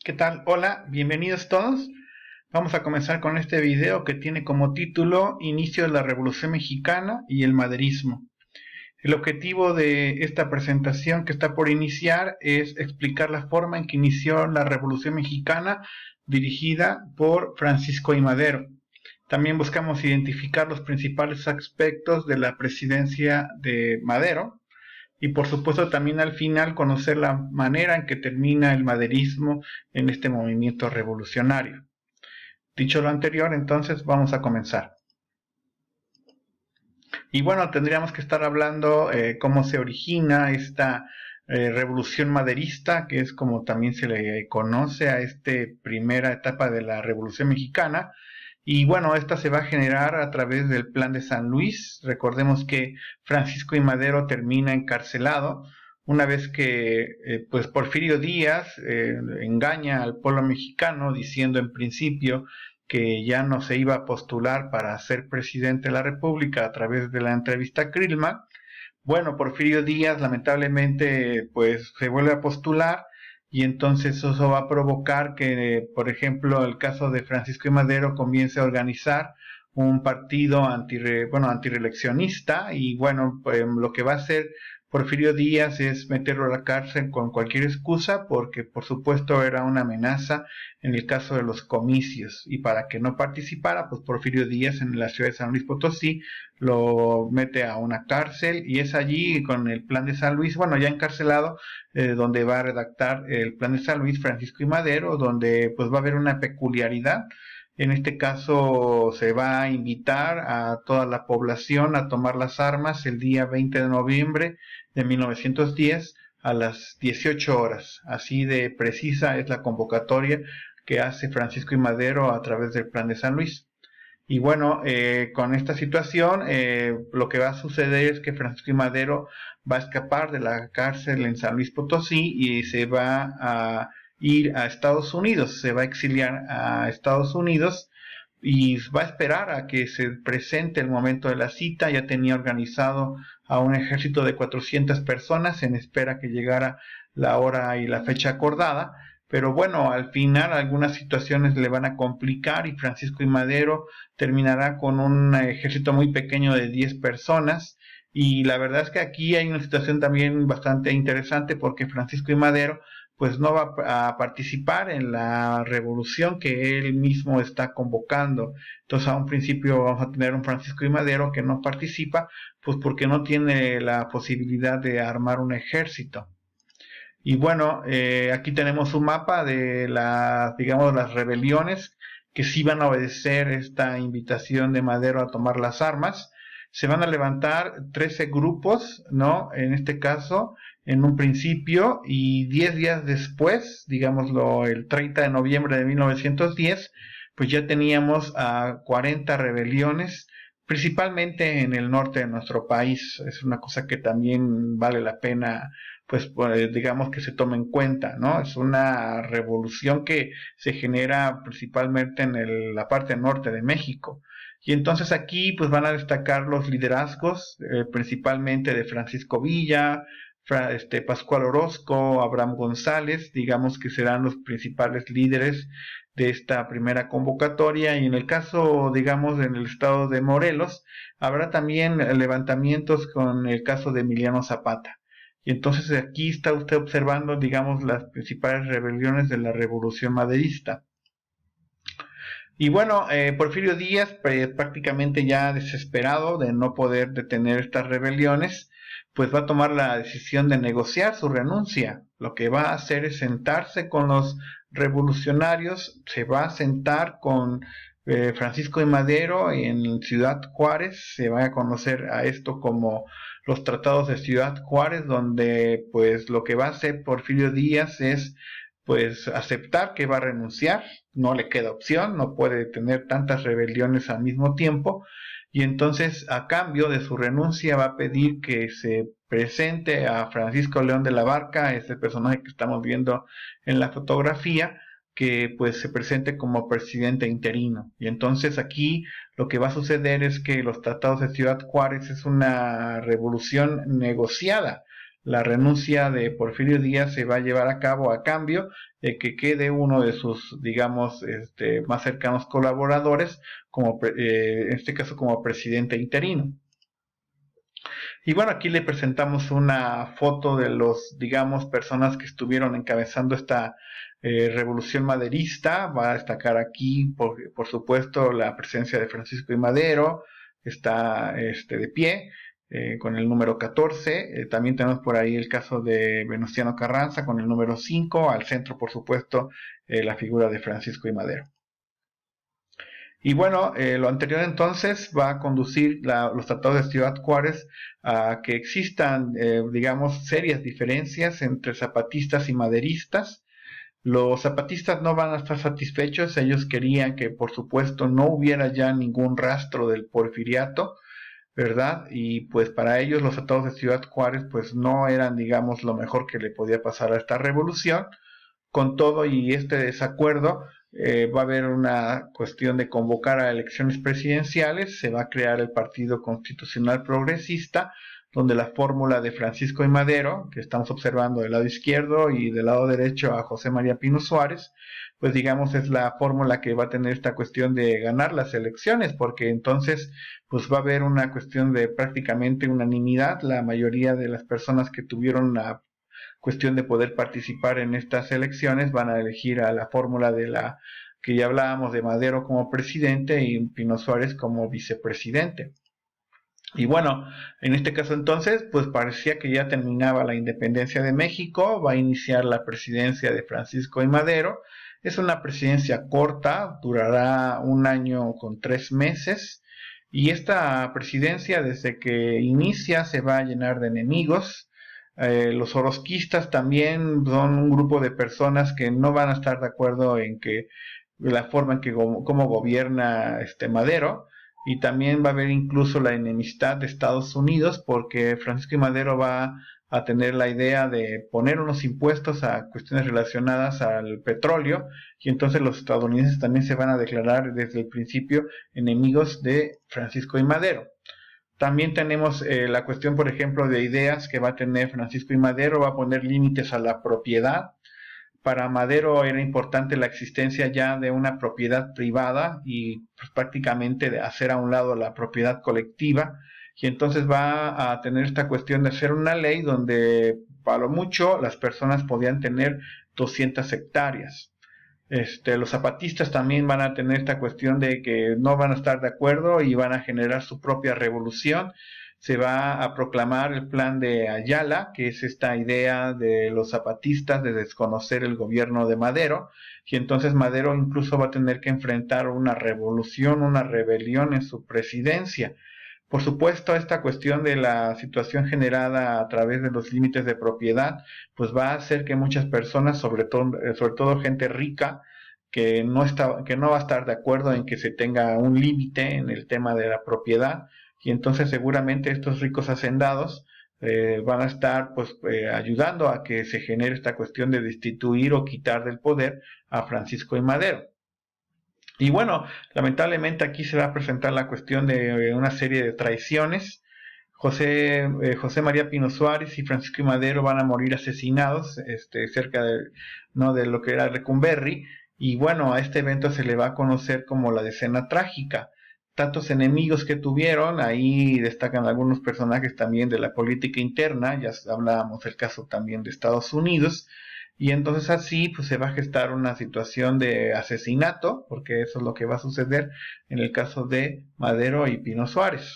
¿Qué tal? Hola, bienvenidos todos. Vamos a comenzar con este video que tiene como título Inicio de la Revolución Mexicana y el Maderismo. El objetivo de esta presentación que está por iniciar es explicar la forma en que inició la Revolución Mexicana dirigida por Francisco I. Madero. También buscamos identificar los principales aspectos de la presidencia de Madero y por supuesto también al final conocer la manera en que termina el maderismo en este movimiento revolucionario. Dicho lo anterior, entonces vamos a comenzar. Y bueno, tendríamos que estar hablando cómo se origina esta revolución maderista, que es como también se le conoce a esta primera etapa de la Revolución Mexicana. Y bueno, esta se va a generar a través del Plan de San Luis. Recordemos que Francisco I. Madero termina encarcelado una vez que pues Porfirio Díaz engaña al pueblo mexicano diciendo en principio que ya no se iba a postular para ser presidente de la República a través de la entrevista a Krillman. Bueno, Porfirio Díaz lamentablemente pues se vuelve a postular y entonces eso va a provocar que, por ejemplo, el caso de Francisco I. Madero comience a organizar un partido antireeleccionista y bueno, pues, lo que va a hacer Porfirio Díaz es meterlo a la cárcel con cualquier excusa porque por supuesto era una amenaza en el caso de los comicios y para que no participara pues Porfirio Díaz en la ciudad de San Luis Potosí lo mete a una cárcel y es allí con el Plan de San Luis, bueno ya encarcelado, donde va a redactar el Plan de San Luis Francisco I. Madero, donde pues va a haber una peculiaridad. En este caso se va a invitar a toda la población a tomar las armas el día 20 de noviembre de 1910 a las 18 horas. Así de precisa es la convocatoria que hace Francisco I. Madero a través del Plan de San Luis. Y bueno, con esta situación lo que va a suceder es que Francisco I. Madero va a escapar de la cárcel en San Luis Potosí y se va a ir a Estados Unidos, se va a exiliar a Estados Unidos y va a esperar a que se presente el momento de la cita. Ya tenía organizado a un ejército de 400 personas en espera que llegara la hora y la fecha acordada, pero bueno, al final algunas situaciones le van a complicar y Francisco I. Madero terminará con un ejército muy pequeño de 10 personas. Y la verdad es que aquí hay una situación también bastante interesante porque Francisco I. Madero pues no va a participar en la revolución que él mismo está convocando. Entonces a un principio vamos a tener un Francisco I. Madero que no participa, pues porque no tiene la posibilidad de armar un ejército. Y bueno, aquí tenemos un mapa de las rebeliones que sí van a obedecer esta invitación de Madero a tomar las armas. Se van a levantar 13 grupos, ¿no? En este caso, en un principio, y 10 días después, digámoslo, el 30 de noviembre de 1910, pues ya teníamos a 40 rebeliones, principalmente en el norte de nuestro país. Es una cosa que también vale la pena, pues digamos que se tome en cuenta, ¿no? Es una revolución que se genera principalmente en la parte norte de México. Y entonces aquí pues van a destacar los liderazgos, principalmente de Francisco Villa, Pascual Orozco, Abraham González, digamos que serán los principales líderes de esta primera convocatoria. Y en el caso, digamos, en el estado de Morelos, habrá también levantamientos con el caso de Emiliano Zapata. Y entonces aquí está usted observando, digamos, las principales rebeliones de la Revolución Maderista. Y bueno, Porfirio Díaz, prácticamente ya desesperado de no poder detener estas rebeliones, pues va a tomar la decisión de negociar su renuncia. Lo que va a hacer es sentarse con los revolucionarios, se va a sentar con Francisco I. Madero en Ciudad Juárez. Se va a conocer a esto como los tratados de Ciudad Juárez, donde pues lo que va a hacer Porfirio Díaz es pues aceptar que va a renunciar, no le queda opción, no puede tener tantas rebeliones al mismo tiempo, y entonces a cambio de su renuncia va a pedir que se presente a Francisco León de la Barca, es el personaje que estamos viendo en la fotografía, que pues se presente como presidente interino. Y entonces aquí lo que va a suceder es que los tratados de Ciudad Juárez es una revolución negociada. la renuncia de Porfirio Díaz se va a llevar a cabo a cambio de que quede uno de sus, digamos, más cercanos colaboradores, como en este caso como presidente interino. Y bueno, aquí le presentamos una foto de los, digamos, personas que estuvieron encabezando esta revolución maderista. Va a destacar aquí, por supuesto, la presencia de Francisco I. Madero, está de pie, con el número 14. También tenemos por ahí el caso de Venustiano Carranza con el número 5. Al centro, por supuesto, la figura de Francisco I. Madero. Y bueno, lo anterior entonces va a conducir los tratados de Ciudad Juárez a que existan, digamos, serias diferencias entre zapatistas y maderistas. Los zapatistas no van a estar satisfechos, ellos querían que por supuesto no hubiera ya ningún rastro del porfiriato, ¿verdad? Y pues para ellos los tratados de Ciudad Juárez pues no eran, digamos, lo mejor que le podía pasar a esta revolución. Con todo y este desacuerdo, va a haber una cuestión de convocar a elecciones presidenciales, se va a crear el Partido Constitucional Progresista, donde la fórmula de Francisco I. Madero, que estamos observando del lado izquierdo y del lado derecho a José María Pino Suárez, pues digamos es la fórmula que va a tener esta cuestión de ganar las elecciones, porque entonces pues va a haber una cuestión de prácticamente unanimidad, la mayoría de las personas que tuvieron la cuestión de poder participar en estas elecciones van a elegir a la fórmula de la que ya hablábamos de Madero como presidente y Pino Suárez como vicepresidente. Y bueno, en este caso entonces, pues parecía que ya terminaba la independencia de México, va a iniciar la presidencia de Francisco I. Madero. Es una presidencia corta, durará 1 año con 3 meses. Y esta presidencia, desde que inicia, se va a llenar de enemigos. Los orozquistas también son un grupo de personas que no van a estar de acuerdo en que la forma en que cómo gobierna Madero, y también va a haber incluso la enemistad de Estados Unidos porque Francisco I. Madero va a tener la idea de poner unos impuestos a cuestiones relacionadas al petróleo, y entonces los estadounidenses también se van a declarar desde el principio enemigos de Francisco I. Madero. También tenemos la cuestión, por ejemplo, de ideas que va a tener Francisco I. Madero, va a poner límites a la propiedad. Para Madero era importante la existencia ya de una propiedad privada y pues, prácticamente de hacer a un lado la propiedad colectiva, y entonces va a tener esta cuestión de hacer una ley donde para lo mucho las personas podían tener 200 hectáreas. Los zapatistas también van a tener esta cuestión de que no van a estar de acuerdo y van a generar su propia revolución. Se va a proclamar el plan de Ayala, que es esta idea de los zapatistas de desconocer el gobierno de Madero, y entonces Madero incluso va a tener que enfrentar una revolución, una rebelión en su presidencia. Por supuesto, esta cuestión de la situación generada a través de los límites de propiedad, pues va a hacer que muchas personas, sobre todo gente rica, que no va a estar de acuerdo en que se tenga un límite en el tema de la propiedad, y entonces seguramente estos ricos hacendados van a estar pues ayudando a que se genere esta cuestión de destituir o quitar del poder a Francisco I. Madero. Y bueno, lamentablemente aquí se va a presentar la cuestión de una serie de traiciones. José María Pino Suárez y Francisco I. Madero van a morir asesinados cerca ¿no? de lo que era Lecumberri. Y bueno, a este evento se le va a conocer como la Decena Trágica. Tantos enemigos que tuvieron, ahí destacan algunos personajes también de la política interna, ya hablábamos del caso también de Estados Unidos. Y entonces así pues se va a gestar una situación de asesinato, porque eso es lo que va a suceder en el caso de Madero y Pino Suárez.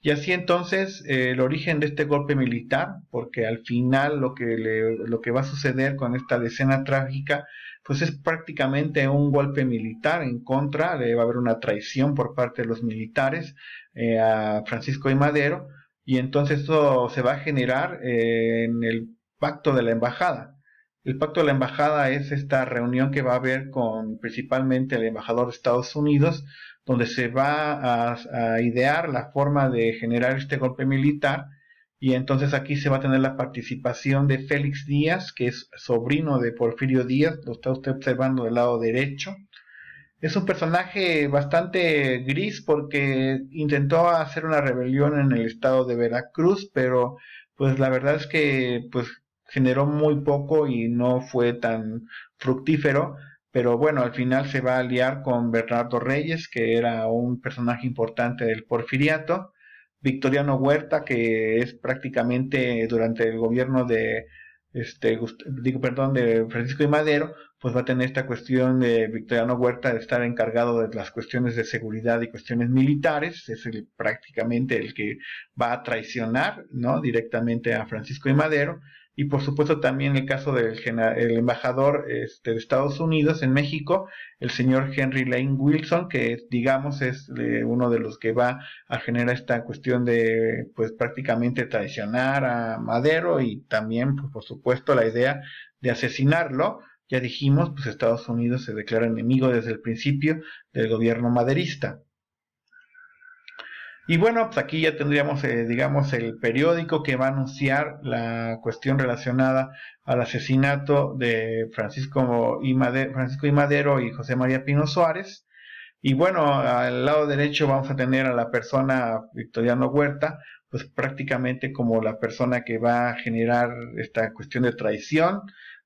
Y así entonces el origen de este golpe militar, porque al final lo que va a suceder con esta decena trágica, pues es prácticamente un golpe militar en contra, va a haber una traición por parte de los militares a Francisco I. Madero, y entonces esto se va a generar en el pacto de la embajada. El pacto de la embajada es esta reunión que va a haber con principalmente el embajador de Estados Unidos, donde se va a idear la forma de generar este golpe militar, y entonces aquí se va a tener la participación de Félix Díaz, que es sobrino de Porfirio Díaz, lo está usted observando del lado derecho. Es un personaje bastante gris porque intentó hacer una rebelión en el estado de Veracruz, pero pues la verdad es que pues generó muy poco y no fue tan fructífero, pero bueno, al final se va a aliar con Bernardo Reyes, que era un personaje importante del Porfiriato, Victoriano Huerta, que es prácticamente durante el gobierno de de Francisco y Madero, pues va a tener esta cuestión de Victoriano Huerta de estar encargado de las cuestiones de seguridad y cuestiones militares, es prácticamente el que va a traicionar, ¿no?, directamente a Francisco y Madero. Y por supuesto también el caso del el embajador de Estados Unidos en México, el señor Henry Lane Wilson, que digamos es uno de los que va a generar esta cuestión de pues prácticamente traicionar a Madero, y también pues, por supuesto la idea de asesinarlo. Ya dijimos, pues Estados Unidos se declara enemigo desde el principio del gobierno maderista. Y bueno, pues aquí ya tendríamos, digamos, el periódico que va a anunciar la cuestión relacionada al asesinato de Francisco y Madero y José María Pino Suárez. Y bueno, al lado derecho vamos a tener a la persona Victoriano Huerta, pues prácticamente como la persona que va a generar esta cuestión de traición.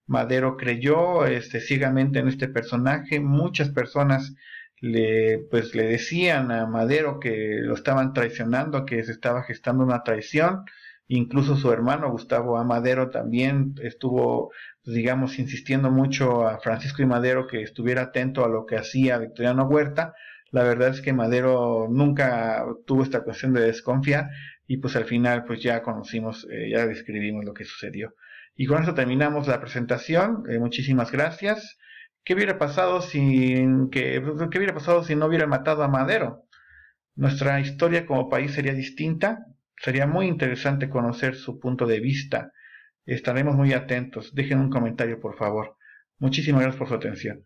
Madero creyó ciegamente en este personaje. Muchas personas le decían a Madero que lo estaban traicionando, que se estaba gestando una traición. Incluso su hermano Gustavo A. Madero también estuvo, pues, digamos, insistiendo mucho a Francisco y Madero que estuviera atento a lo que hacía Victoriano Huerta. La verdad es que Madero nunca tuvo esta cuestión de desconfiar, y pues al final pues ya conocimos, ya describimos lo que sucedió. Y con eso terminamos la presentación. Muchísimas gracias. ¿Qué hubiera pasado qué hubiera pasado si no hubiera matado a Madero? Nuestra historia como país sería distinta. Sería muy interesante conocer su punto de vista. Estaremos muy atentos. Dejen un comentario, por favor. Muchísimas gracias por su atención.